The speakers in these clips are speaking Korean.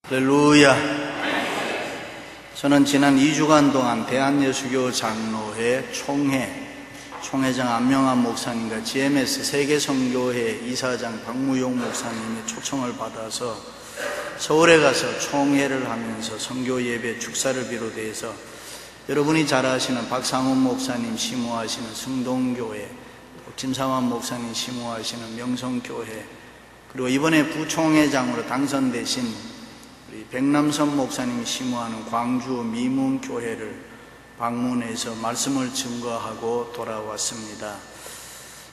할렐루야. 저는 지난 2주간 동안 대한예수교 장로회 총회장 안명환 목사님과 GMS 세계선교회 이사장 박무용 목사님의 초청을 받아서 서울에 가서 총회를 하면서 선교 예배 축사를 비롯해서 여러분이 잘 아시는 박상훈 목사님 심호하시는 승동교회, 김상환 목사님 심호하시는 명성교회, 그리고 이번에 부총회장으로 당선되신 우리 백남선 목사님이 심호하는 광주 미문교회를 방문해서 말씀을 증거하고 돌아왔습니다.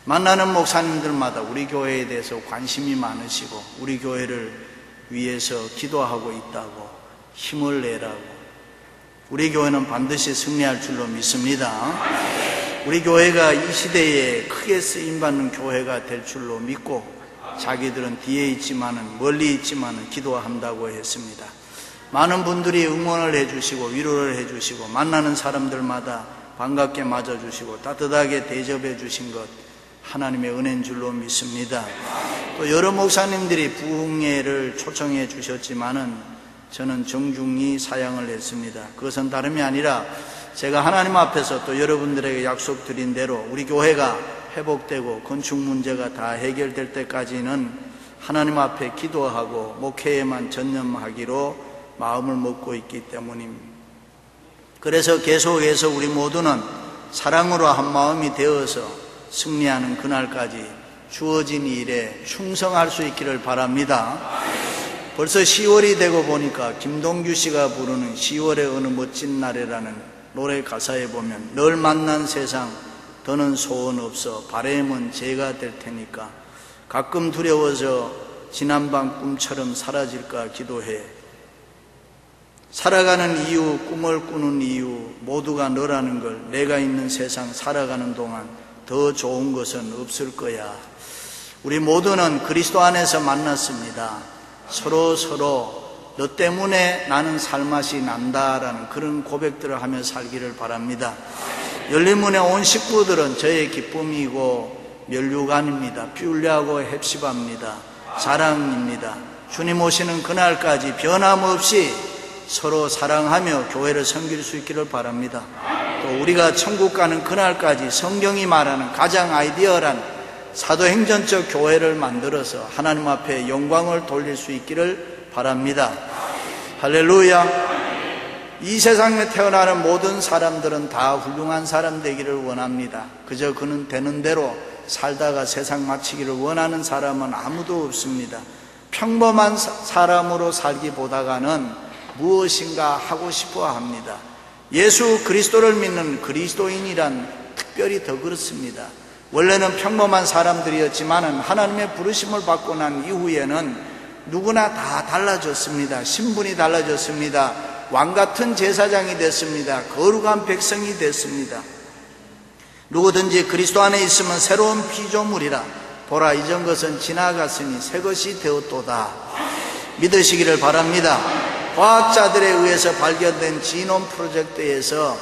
만나는 목사님들마다 우리 교회에 대해서 관심이 많으시고 우리 교회를 위해서 기도하고 있다고, 힘을 내라고, 우리 교회는 반드시 승리할 줄로 믿습니다. 우리 교회가 이 시대에 크게 쓰임받는 교회가 될 줄로 믿고 자기들은 뒤에 있지만은 멀리 있지만은 기도한다고 했습니다. 많은 분들이 응원을 해주시고 위로를 해주시고 만나는 사람들마다 반갑게 맞아주시고 따뜻하게 대접해 주신 것 하나님의 은혜인 줄로 믿습니다. 또 여러 목사님들이 부흥회를 초청해 주셨지만은 저는 정중히 사양을 했습니다. 그것은 다름이 아니라 제가 하나님 앞에서 또 여러분들에게 약속드린 대로 우리 교회가 회복되고 건축 문제가 다 해결될 때까지는 하나님 앞에 기도하고 목회에만 전념하기로 마음을 먹고 있기 때문입니다. 그래서 계속해서 우리 모두는 사랑으로 한 마음이 되어서 승리하는 그날까지 주어진 일에 충성할 수 있기를 바랍니다. 벌써 10월이 되고 보니까 김동규 씨가 부르는 10월의 어느 멋진 날에라는 노래 가사에 보면 널 만난 세상 더는 소원 없어 바람은 제가 될 테니까 가끔 두려워져 지난밤 꿈처럼 사라질까 기도해. 살아가는 이유, 꿈을 꾸는 이유 모두가 너라는 걸 내가 있는 세상 살아가는 동안 더 좋은 것은 없을 거야. 우리 모두는 그리스도 안에서 만났습니다. 서로 너 때문에 나는 살맛이 난다라는 그런 고백들을 하며 살기를 바랍니다. 열린문의 온 식구들은 저의 기쁨이고 면류관입니다. 뷰려하고 헵시바입니다. 사랑입니다. 주님 오시는 그날까지 변함없이 서로 사랑하며 교회를 섬길 수 있기를 바랍니다. 또 우리가 천국 가는 그날까지 성경이 말하는 가장 아이디어란 사도행전적 교회를 만들어서 하나님 앞에 영광을 돌릴 수 있기를 바랍니다. 할렐루야. 이 세상에 태어나는 모든 사람들은 다 훌륭한 사람 되기를 원합니다. 그저 그는 되는 대로 살다가 세상 마치기를 원하는 사람은 아무도 없습니다. 평범한 사람으로 살기보다는 무엇인가 하고 싶어 합니다. 예수 그리스도를 믿는 그리스도인이란 특별히 더 그렇습니다. 원래는 평범한 사람들이었지만은 하나님의 부르심을 받고 난 이후에는 누구나 다 달라졌습니다. 신분이 달라졌습니다. 왕같은 제사장이 됐습니다. 거룩한 백성이 됐습니다. 누구든지 그리스도 안에 있으면 새로운 피조물이라 보라 이전 것은 지나갔으니 새 것이 되었도다. 믿으시기를 바랍니다. 과학자들에 의해서 발견된 지놈 프로젝트에서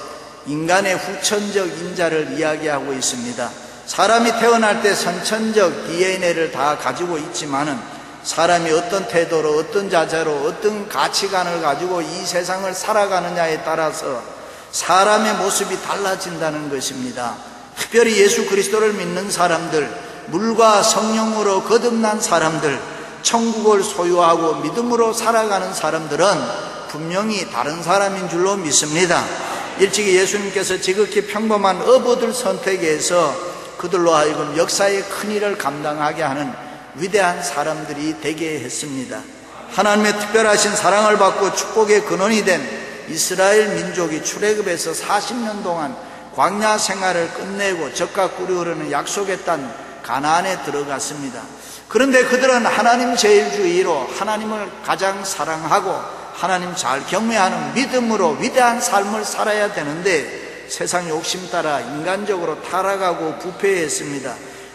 인간의 후천적 인자를 이야기하고 있습니다. 사람이 태어날 때 선천적 DNA를 다 가지고 있지만은 사람이 어떤 태도로 어떤 자세로 어떤 가치관을 가지고 이 세상을 살아가느냐에 따라서 사람의 모습이 달라진다는 것입니다. 특별히 예수 그리스도를 믿는 사람들, 물과 성령으로 거듭난 사람들, 천국을 소유하고 믿음으로 살아가는 사람들은 분명히 다른 사람인 줄로 믿습니다. 일찍이 예수님께서 지극히 평범한 어부들 선택해서 그들로 하여금 역사의 큰 일을 감당하게 하는 위대한 사람들이 되게 했습니다. 하나님의 특별하신 사랑을 받고 축복의 근원이 된 이스라엘 민족이 출애굽에서 40년 동안 광야 생활을 끝내고 젖과 꿀이 흐르는 약속의 땅 가나안에 들어갔습니다. 그런데 그들은 하나님 제일주의로 하나님을 가장 사랑하고 하나님 잘 경외하는 믿음으로 위대한 삶을 살아야 되는데 세상 욕심 따라 인간적으로 타락하고 부패했습니다.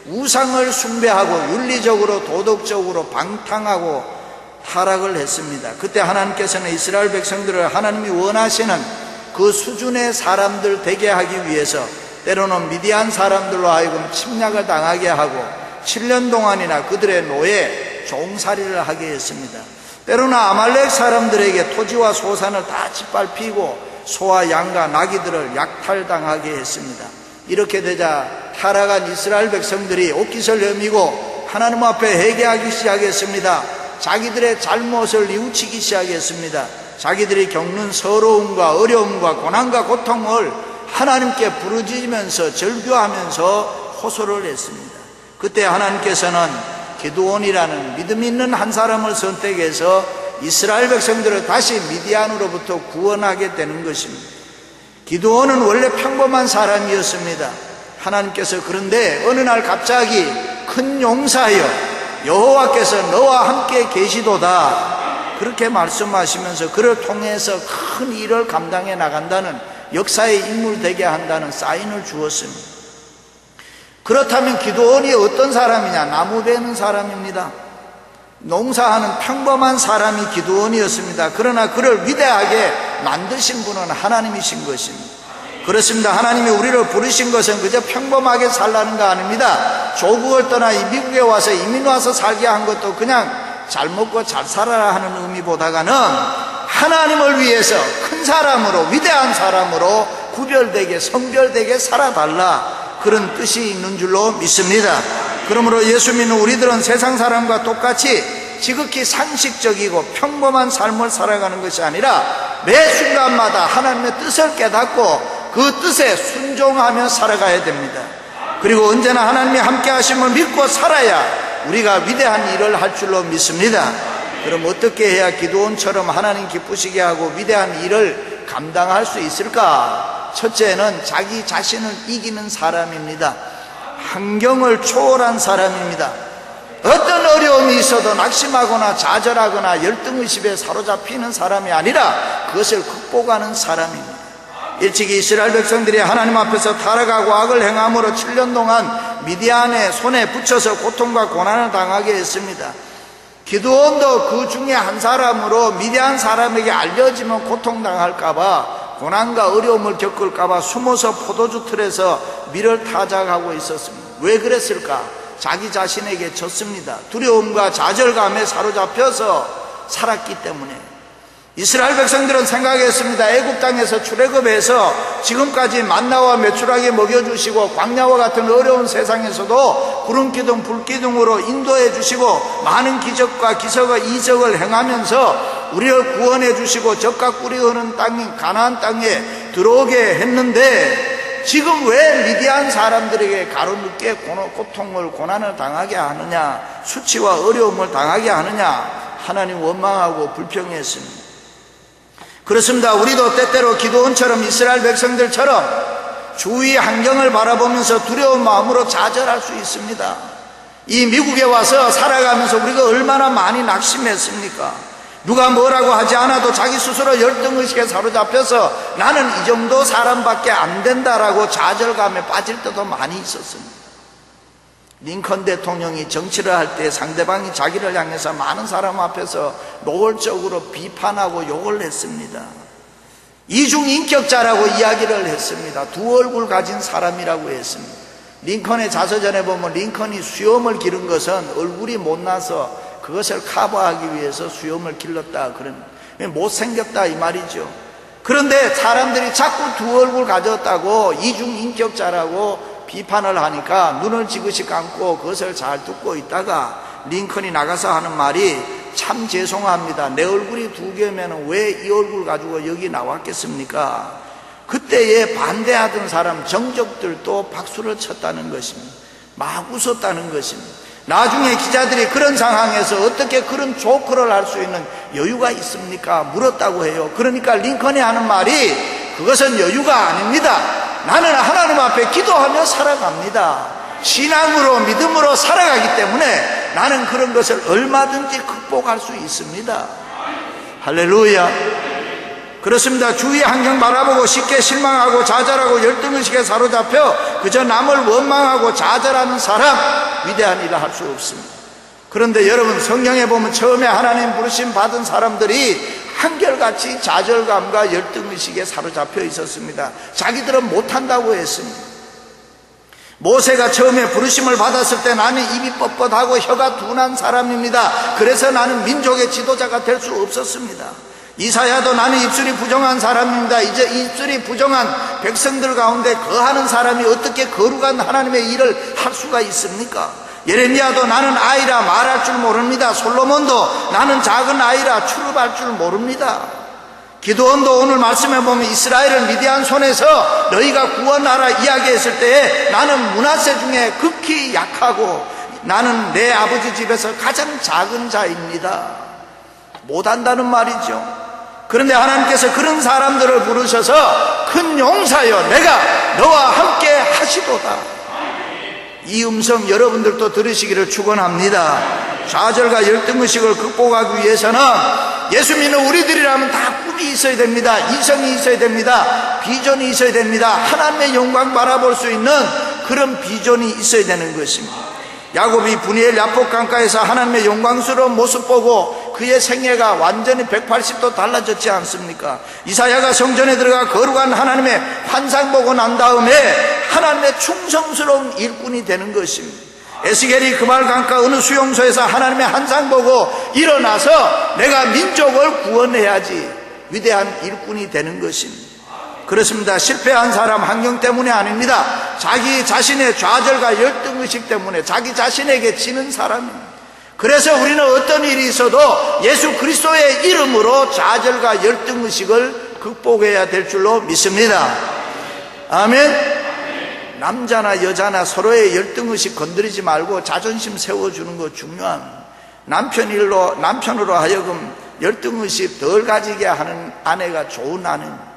우상을 숭배하고 윤리적으로 도덕적으로 방탕하고 타락을 했습니다. 그때 하나님께서는 이스라엘 백성들을 하나님이 원하시는 그 수준의 사람들 되게 하기 위해서 때로는 미디안 사람들로 하여금 침략을 당하게 하고 7년 동안이나 그들의 노예 종살이를 하게 했습니다. 때로는 아말렉 사람들에게 토지와 소산을 다 짓밟히고 소와 양과 나귀들을 약탈당하게 했습니다. 이렇게 되자 타락한 이스라엘 백성들이 옷깃을 여미고 하나님 앞에 회개하기 시작했습니다. 자기들의 잘못을 뉘우치기 시작했습니다. 자기들이 겪는 서러움과 어려움과 고난과 고통을 하나님께 부르짖으면서 절규하면서 호소를 했습니다. 그때 하나님께서는 기드온이라는 믿음 있는 한 사람을 선택해서 이스라엘 백성들을 다시 미디안으로부터 구원하게 되는 것입니다. 기드온은 원래 평범한 사람이었습니다. 하나님께서 그런데 어느 날 갑자기 큰 용사여 여호와께서 너와 함께 계시도다 그렇게 말씀하시면서 그를 통해서 큰 일을 감당해 나간다는 역사의 인물 되게 한다는 사인을 주었습니다. 그렇다면 기드온이 어떤 사람이냐? 나무 베는 사람입니다. 농사하는 평범한 사람이 기드온이었습니다. 그러나 그를 위대하게 만드신 분은 하나님이신 것입니다. 그렇습니다. 하나님이 우리를 부르신 것은 그저 평범하게 살라는 거 아닙니다. 조국을 떠나 이 미국에 와서 이민 와서 살게 한 것도 그냥 잘 먹고 잘 살아라 하는 의미보다가는 하나님을 위해서 큰 사람으로 위대한 사람으로 구별되게 성별되게 살아달라 그런 뜻이 있는 줄로 믿습니다. 그러므로 예수 믿는 우리들은 세상 사람과 똑같이 지극히 상식적이고 평범한 삶을 살아가는 것이 아니라 매 순간마다 하나님의 뜻을 깨닫고 그 뜻에 순종하며 살아가야 됩니다. 그리고 언제나 하나님이 함께 하심을 믿고 살아야 우리가 위대한 일을 할 줄로 믿습니다. 그럼 어떻게 해야 기드온처럼 하나님 기쁘시게 하고 위대한 일을 감당할 수 있을까? 첫째는 자기 자신을 이기는 사람입니다. 환경을 초월한 사람입니다. 어떤 어려움이 있어도 낙심하거나 좌절하거나 열등의식에 사로잡히는 사람이 아니라 그것을 극복하는 사람입니다. 일찍이 이스라엘 백성들이 하나님 앞에서 타락하고 악을 행함으로 7년 동안 미디안의 손에 붙여서 고통과 고난을 당하게 했습니다. 기드온도 그 중에 한 사람으로 미디안 사람에게 알려지면 고통당할까봐 고난과 어려움을 겪을까봐 숨어서 포도주 틀에서 밀을 타작하고 있었습니다. 왜 그랬을까? 자기 자신에게 졌습니다. 두려움과 좌절감에 사로잡혀서 살았기 때문에. 이스라엘 백성들은 생각했습니다. 애굽 땅에서 출애굽해서 지금까지 만나와 메추라기 먹여주시고 광야와 같은 어려운 세상에서도 구름 기둥 불 기둥으로 인도해 주시고 많은 기적과 기적과 이적을 행하면서 우리를 구원해 주시고 젖과 꿀이 흐르는 땅인 가나안 땅에 들어오게 했는데 지금 왜 미디안 사람들에게 가로늦게 고통을 고난을 당하게 하느냐, 수치와 어려움을 당하게 하느냐, 하나님 원망하고 불평했습니다. 그렇습니다. 우리도 때때로 기드온처럼 이스라엘 백성들처럼 주위 환경을 바라보면서 두려운 마음으로 좌절할 수 있습니다. 이 미국에 와서 살아가면서 우리가 얼마나 많이 낙심했습니까? 누가 뭐라고 하지 않아도 자기 스스로 열등의식에 사로잡혀서 나는 이 정도 사람밖에 안 된다라고 좌절감에 빠질 때도 많이 있었습니다. 링컨 대통령이 정치를 할 때 상대방이 자기를 향해서 많은 사람 앞에서 노골적으로 비판하고 욕을 했습니다. 이중인격자라고 이야기를 했습니다. 두 얼굴 가진 사람이라고 했습니다. 링컨의 자서전에 보면 링컨이 수염을 기른 것은 얼굴이 못나서 그것을 커버하기 위해서 수염을 길렀다 그런 못생겼다 이 말이죠. 그런데 사람들이 자꾸 두 얼굴 가졌다고 이중인격자라고 비판을 하니까 눈을 지그시 감고 그것을 잘 듣고 있다가 링컨이 나가서 하는 말이 참 죄송합니다. 내 얼굴이 두 개면 왜 이 얼굴 가지고 여기 나왔겠습니까? 그때에 반대하던 사람 정적들도 박수를 쳤다는 것입니다. 막 웃었다는 것입니다. 나중에 기자들이 그런 상황에서 어떻게 그런 조커를 할 수 있는 여유가 있습니까? 물었다고 해요. 그러니까 링컨이 하는 말이 그것은 여유가 아닙니다. 나는 하나님 앞에 기도하며 살아갑니다. 신앙으로 믿음으로 살아가기 때문에 나는 그런 것을 얼마든지 극복할 수 있습니다. 할렐루야. 그렇습니다. 주위 환경 바라보고 쉽게 실망하고 좌절하고 열등의식에 사로잡혀 그저 남을 원망하고 좌절하는 사람 위대한 일을 할 수 없습니다. 그런데 여러분 성경에 보면 처음에 하나님 부르심 받은 사람들이 한결같이 좌절감과 열등의식에 사로잡혀 있었습니다. 자기들은 못한다고 했습니다. 모세가 처음에 부르심을 받았을 때 나는 입이 뻣뻣하고 혀가 둔한 사람입니다. 그래서 나는 민족의 지도자가 될 수 없었습니다. 이사야도 나는 입술이 부정한 사람입니다. 이제 입술이 부정한 백성들 가운데 거하는 사람이 어떻게 거룩한 하나님의 일을 할 수가 있습니까? 예레미야도 나는 아이라 말할 줄 모릅니다. 솔로몬도 나는 작은 아이라 출입할 줄 모릅니다. 기드온도 오늘 말씀해 보면 이스라엘을 미디안 손에서 너희가 구원하라 이야기했을 때에 나는 므낫세 중에 극히 약하고 나는 내 아버지 집에서 가장 작은 자입니다. 못한다는 말이죠. 그런데 하나님께서 그런 사람들을 부르셔서 큰 용사여 내가 너와 함께 하시도다. 이 음성 여러분들도 들으시기를 축원합니다. 좌절과 열등의식을 극복하기 위해서는 예수 믿는 우리들이라면 다 꿈이 있어야 됩니다. 이성이 있어야 됩니다. 비전이 있어야 됩니다. 하나님의 영광 바라볼 수 있는 그런 비전이 있어야 되는 것입니다. 야곱이 브니엘 야복 강가에서 하나님의 영광스러운 모습 보고 그의 생애가 완전히 180도 달라졌지 않습니까? 이사야가 성전에 들어가 거룩한 하나님의 환상 보고 난 다음에 하나님의 충성스러운 일꾼이 되는 것입니다. 에스겔이 그말 강가 어느 수용소에서 하나님의 환상 보고 일어나서 내가 민족을 구원해야지 위대한 일꾼이 되는 것입니다. 그렇습니다. 실패한 사람 환경 때문이 아닙니다. 자기 자신의 좌절과 열등의식 때문에 자기 자신에게 지는 사람입니다. 그래서 우리는 어떤 일이 있어도 예수 그리스도의 이름으로 좌절과 열등의식을 극복해야 될 줄로 믿습니다. 아멘. 남자나 여자나 서로의 열등의식 건드리지 말고 자존심 세워주는 거 중요합니다. 남편으로 하여금 열등의식 덜 가지게 하는 아내가 좋은 아내입니다.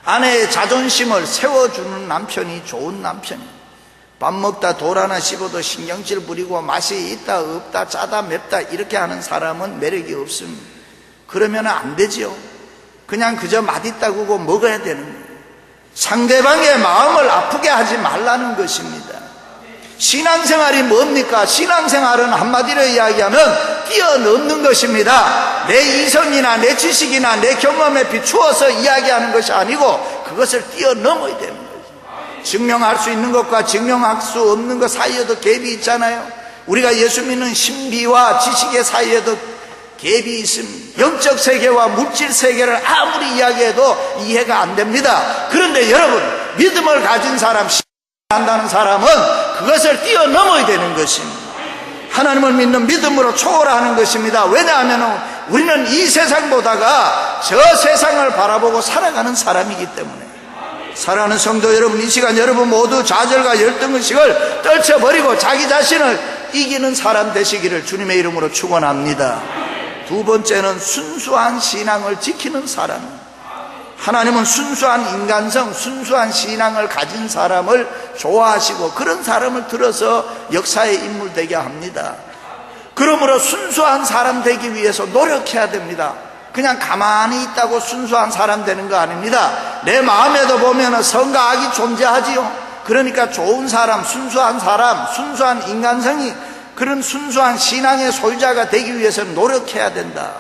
아내의 자존심을 세워주는 남편이 좋은 남편이에요. 밥 먹다 돌 하나 씹어도 신경질 부리고 맛이 있다 없다 짜다 맵다 이렇게 하는 사람은 매력이 없습니다. 그러면 안 되죠. 그냥 그저 맛있다고 먹어야 되는 거예요. 상대방의 마음을 아프게 하지 말라는 것입니다. 신앙생활이 뭡니까? 신앙생활은 한마디로 이야기하면 뛰어넘는 것입니다. 내 이성이나 내 지식이나 내 경험에 비추어서 이야기하는 것이 아니고 그것을 뛰어넘어야 되는 거죠. 증명할 수 있는 것과 증명할 수 없는 것 사이에도 갭이 있잖아요. 우리가 예수 믿는 신비와 지식의 사이에도 갭이 있습니다. 영적 세계와 물질 세계를 아무리 이야기해도 이해가 안 됩니다. 그런데 여러분, 믿음을 가진 사람, 한다는 사람은 그것을 뛰어넘어야 되는 것입니다. 하나님을 믿는 믿음으로 초월하는 것입니다. 왜냐하면 우리는 이 세상 보다가 저 세상을 바라보고 살아가는 사람이기 때문에. 사랑하는 성도 여러분, 이 시간 여러분 모두 좌절과 열등의식을 떨쳐버리고 자기 자신을 이기는 사람 되시기를 주님의 이름으로 축원합니다. 두 번째는 순수한 신앙을 지키는 사람. 하나님은 순수한 인간성, 순수한 신앙을 가진 사람을 좋아하시고 그런 사람을 들어서 역사의 인물 되게 합니다. 그러므로 순수한 사람 되기 위해서 노력해야 됩니다. 그냥 가만히 있다고 순수한 사람 되는 거 아닙니다. 내 마음에도 보면 선과 악이 존재하지요. 그러니까 좋은 사람, 순수한 인간성이 그런 순수한 신앙의 소유자가 되기 위해서는 노력해야 된다.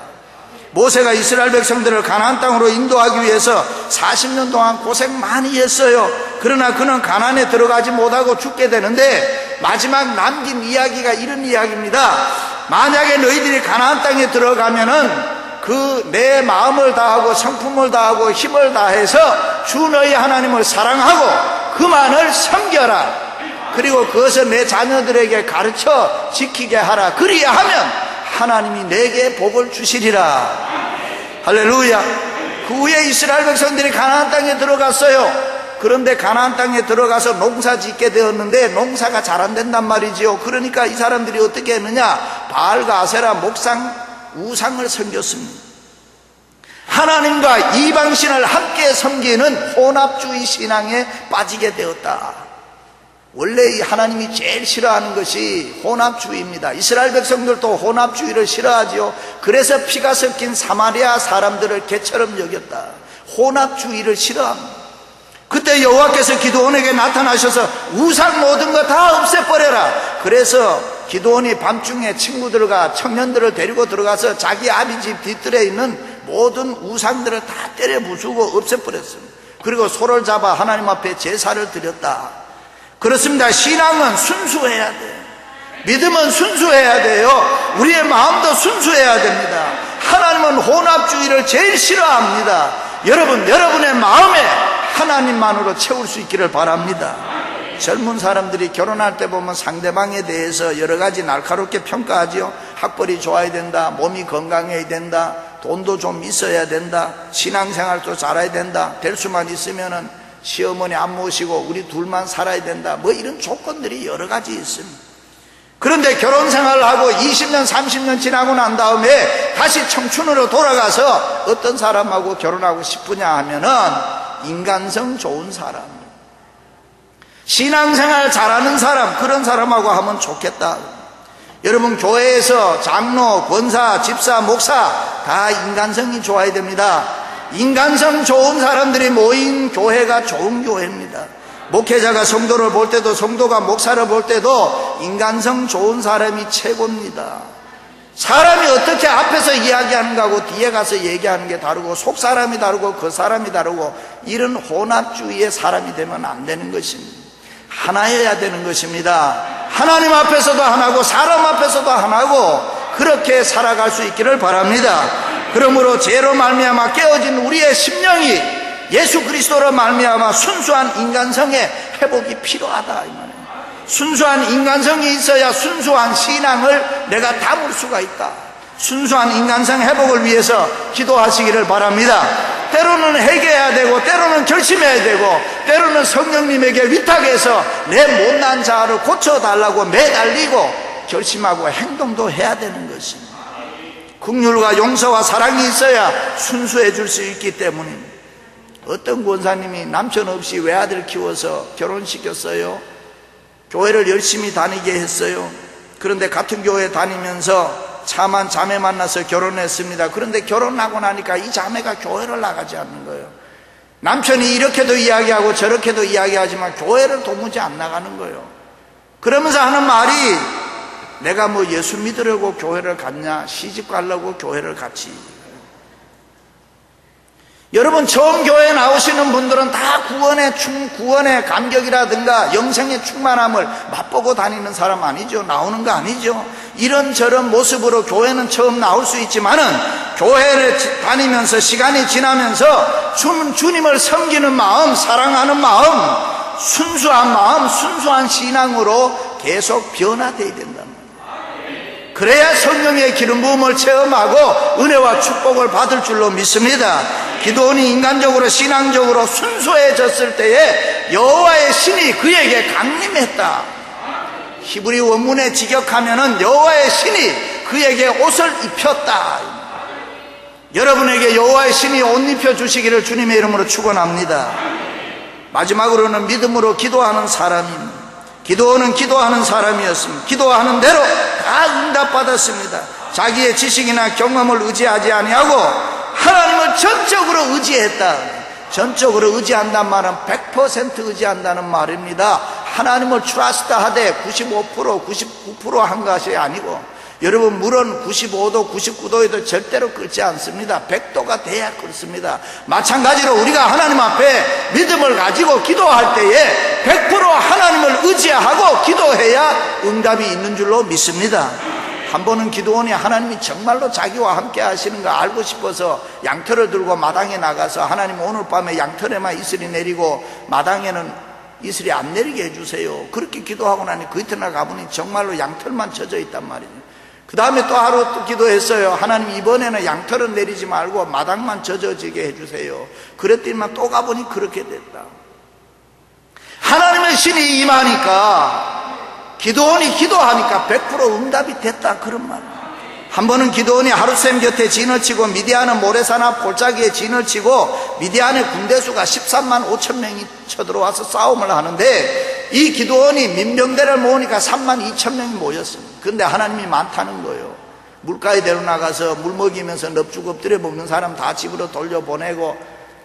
모세가 이스라엘 백성들을 가나안 땅으로 인도하기 위해서 40년 동안 고생 많이 했어요. 그러나 그는 가나안에 들어가지 못하고 죽게 되는데 마지막 남긴 이야기가 이런 이야기입니다. 만약에 너희들이 가나안 땅에 들어가면은 그 내 마음을 다하고 성품을 다하고 힘을 다해서 주 너희 하나님을 사랑하고 그만을 섬겨라. 그리고 그것을 내 자녀들에게 가르쳐 지키게 하라. 그리하면 하나님이 내게 복을 주시리라. 할렐루야. 그 후에 이스라엘 백성들이 가나안 땅에 들어갔어요. 그런데 가나안 땅에 들어가서 농사 짓게 되었는데 농사가 잘 안 된단 말이지요. 그러니까 이 사람들이 어떻게 했느냐, 바알과 아세라 우상을 섬겼습니다. 하나님과 이방신을 함께 섬기는 혼합주의 신앙에 빠지게 되었다. 원래 하나님이 제일 싫어하는 것이 혼합주의입니다. 이스라엘 백성들도 혼합주의를 싫어하지요. 그래서 피가 섞인 사마리아 사람들을 개처럼 여겼다. 혼합주의를 싫어합니다. 그때 여호와께서 기드온에게 나타나셔서 우상 모든 거 다 없애버려라. 그래서 기드온이 밤중에 친구들과 청년들을 데리고 들어가서 자기 아비 집 뒤뜰에 있는 모든 우상들을 다 때려 부수고 없애버렸습니다. 그리고 소를 잡아 하나님 앞에 제사를 드렸다. 그렇습니다. 신앙은 순수해야 돼요. 믿음은 순수해야 돼요. 우리의 마음도 순수해야 됩니다. 하나님은 혼합주의를 제일 싫어합니다. 여러분, 여러분의 마음에 하나님만으로 채울 수 있기를 바랍니다. 젊은 사람들이 결혼할 때 보면 상대방에 대해서 여러 가지 날카롭게 평가하지요. 학벌이 좋아야 된다, 몸이 건강해야 된다, 돈도 좀 있어야 된다, 신앙생활도 잘해야 된다, 될 수만 있으면은 시어머니 안 모시고 우리 둘만 살아야 된다, 뭐 이런 조건들이 여러 가지 있습니다. 그런데 결혼생활을 하고 20년 30년 지나고 난 다음에 다시 청춘으로 돌아가서 어떤 사람하고 결혼하고 싶으냐 하면은 인간성 좋은 사람, 신앙생활 잘하는 사람, 그런 사람하고 하면 좋겠다. 여러분, 교회에서 장로, 권사, 집사, 목사 다 인간성이 좋아야 됩니다. 인간성 좋은 사람들이 모인 교회가 좋은 교회입니다. 목회자가 성도를 볼 때도, 성도가 목사를 볼 때도 인간성 좋은 사람이 최고입니다. 사람이 어떻게 앞에서 이야기하는 거하고 뒤에 가서 얘기하는 게 다르고, 속 사람이 다르고 그 사람이 다르고, 이런 혼합주의의 사람이 되면 안 되는 것입니다. 하나여야 되는 것입니다. 하나님 앞에서도 하나고 사람 앞에서도 하나고, 그렇게 살아갈 수 있기를 바랍니다. 그러므로 죄로 말미암아 깨어진 우리의 심령이 예수 그리스도로 말미암아 순수한 인간성의 회복이 필요하다 이 말이에요. 순수한 인간성이 있어야 순수한 신앙을 내가 담을 수가 있다. 순수한 인간성 회복을 위해서 기도하시기를 바랍니다. 때로는 회개해야 되고, 때로는 결심해야 되고, 때로는 성령님에게 위탁해서 내 못난 자아를 고쳐달라고 매달리고 결심하고 행동도 해야 되는 것입니다. 긍휼과 용서와 사랑이 있어야 순수해 줄 수 있기 때문입니다. 어떤 권사님이 남편 없이 외아들 키워서 결혼시켰어요. 교회를 열심히 다니게 했어요. 그런데 같은 교회 다니면서 차만 자매 만나서 결혼했습니다. 그런데 결혼하고 나니까 이 자매가 교회를 나가지 않는 거예요. 남편이 이렇게도 이야기하고 저렇게도 이야기하지만 교회를 도무지 안 나가는 거예요. 그러면서 하는 말이, 내가 뭐 예수 믿으려고 교회를 갔냐, 시집 가려고 교회를 갔지. 여러분, 처음 교회에 나오시는 분들은 다 구원의 감격이라든가 영생의 충만함을 맛보고 다니는 사람 아니죠. 나오는 거 아니죠. 이런저런 모습으로 교회는 처음 나올 수 있지만은, 교회를 다니면서 시간이 지나면서 주님을 섬기는 마음, 사랑하는 마음, 순수한 신앙으로 계속 변화되어야 된다. 그래야 성령의 기름 부음을 체험하고 은혜와 축복을 받을 줄로 믿습니다. 기도원이 인간적으로 신앙적으로 순수해졌을 때에 여호와의 신이 그에게 강림했다. 히브리 원문에 직역하면은 여호와의 신이 그에게 옷을 입혔다. 여러분에게 여호와의 신이 옷 입혀 주시기를 주님의 이름으로 축원합니다. 마지막으로는 믿음으로 기도하는 사람입니다. 기도원은 기도하는 사람이었습니다. 기도하는 대로 다 응답받았습니다. 자기의 지식이나 경험을 의지하지 아니하고 하나님을 전적으로 의지했다. 전적으로 의지한다는 말은 100% 의지한다는 말입니다. 하나님을 트러스트하되 95%, 99% 한 것이 아니고, 여러분, 물은 95도, 99도에도 절대로 끓지 않습니다. 100도가 돼야 끓습니다. 마찬가지로 우리가 하나님 앞에 믿음을 가지고 기도할 때에 100% 하나님을 의지하고 기도해야 응답이 있는 줄로 믿습니다. 한 번은 기도원이 하나님이 정말로 자기와 함께 하시는 거 알고 싶어서 양털을 들고 마당에 나가서, 하나님 오늘 밤에 양털에만 이슬이 내리고 마당에는 이슬이 안 내리게 해주세요. 그렇게 기도하고 나니 그 이튿날 가보니 정말로 양털만 젖어 있단 말이에요. 그 다음에 또 하루 또 기도했어요. 하나님, 이번에는 양털은 내리지 말고 마당만 젖어지게 해주세요. 그랬더니만 또 가보니 그렇게 됐다. 하나님의 신이 임하니까, 기도원이 기도하니까 100% 응답이 됐다, 그런 말이에요. 한 번은 기도원이 하룻샘 곁에 진을 치고 미디안은 모래산 앞 골짜기에 진을 치고 미디안의 군대수가 13만 5천 명이 쳐들어와서 싸움을 하는데, 이 기도원이 민병대를 모으니까 3만 2천 명이 모였습니다. 그런데 하나님이 많다는 거예요. 물가에 데려나가서 물 먹이면서 넙죽 엎드려 먹는 사람 다 집으로 돌려보내고,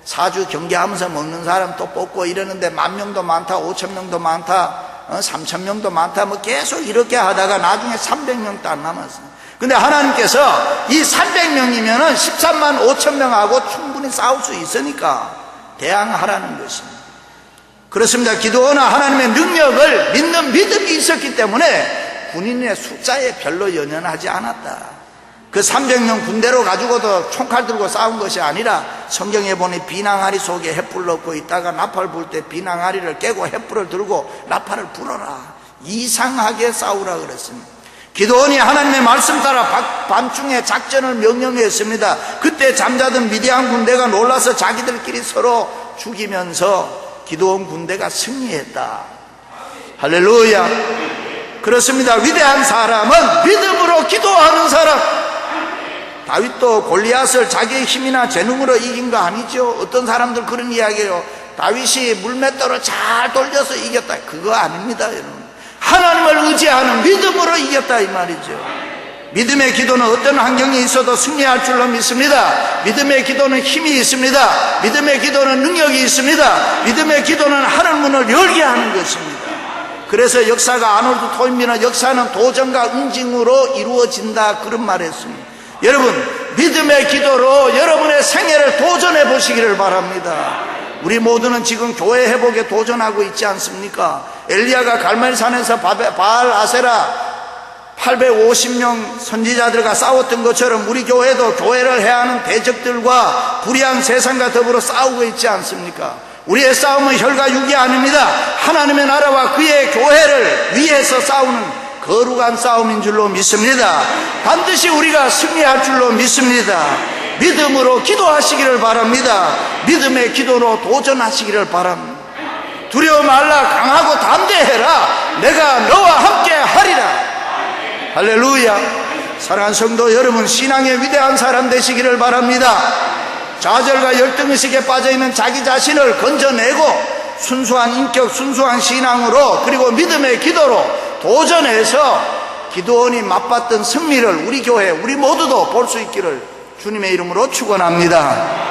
사주 경계하면서 먹는 사람 또 뽑고 이러는데, 10,000명도 많다, 5,000명도 많다, 3,000명도 많다, 뭐 계속 이렇게 하다가 나중에 300명도 안 남았어요. 근데 하나님께서 이 300명이면은 13만 5천 명하고 충분히 싸울 수 있으니까 대항하라는 것입니다. 그렇습니다. 기드온은 하나님의 능력을 믿는 믿음이 있었기 때문에 군인의 숫자에 별로 연연하지 않았다. 그 300명 군대로 가지고도 총칼 들고 싸운 것이 아니라 성경에 보니 비낭아리 속에 횃불 넣고 있다가 나팔 불 때 비낭아리를 깨고 횃불을 들고 나팔을 불어라. 이상하게 싸우라 그랬습니다. 기드온이 하나님의 말씀 따라 밤중에 작전을 명령했습니다. 그때 잠자던 미디안 군대가 놀라서 자기들끼리 서로 죽이면서 기드온 군대가 승리했다. 할렐루야. 그렇습니다. 위대한 사람은 믿음으로 기도하는 사람. 다윗도 골리앗을 자기의 힘이나 재능으로 이긴 거 아니죠. 어떤 사람들 그런 이야기해요. 다윗이 물맷돌을 잘 돌려서 이겼다. 그거 아닙니다, 여러분. 하나님을 의지하는 믿음으로 이겼다 이 말이죠. 믿음의 기도는 어떤 환경에 있어도 승리할 줄로 믿습니다. 믿음의 기도는 힘이 있습니다. 믿음의 기도는 능력이 있습니다. 믿음의 기도는 하늘 문을 열게 하는 것입니다. 그래서 역사가 아놀드 토인비는 역사는 도전과 응징으로 이루어진다 그런 말을 했습니다. 여러분, 믿음의 기도로 여러분의 생애를 도전해 보시기를 바랍니다. 우리 모두는 지금 교회 회복에 도전하고 있지 않습니까? 엘리야가 갈멜산에서 바알 아세라 850명 선지자들과 싸웠던 것처럼 우리 교회도 교회를 해야 하는 대적들과 불의한 세상과 더불어 싸우고 있지 않습니까? 우리의 싸움은 혈과 육이 아닙니다. 하나님의 나라와 그의 교회를 위해서 싸우는 거룩한 싸움인 줄로 믿습니다. 반드시 우리가 승리할 줄로 믿습니다. 믿음으로 기도하시기를 바랍니다. 믿음의 기도로 도전하시기를 바랍니다. 두려워 말라, 강하고 담대해라. 내가 너와 함께 하리라. 할렐루야. 사랑하는 성도 여러분, 신앙의 위대한 사람 되시기를 바랍니다. 좌절과 열등의식에 빠져있는 자기 자신을 건져내고 순수한 인격, 순수한 신앙으로 그리고 믿음의 기도로 도전해서 기드온이 맛봤던 승리를 우리 교회, 우리 모두도 볼 수 있기를 주님의 이름으로 축원합니다.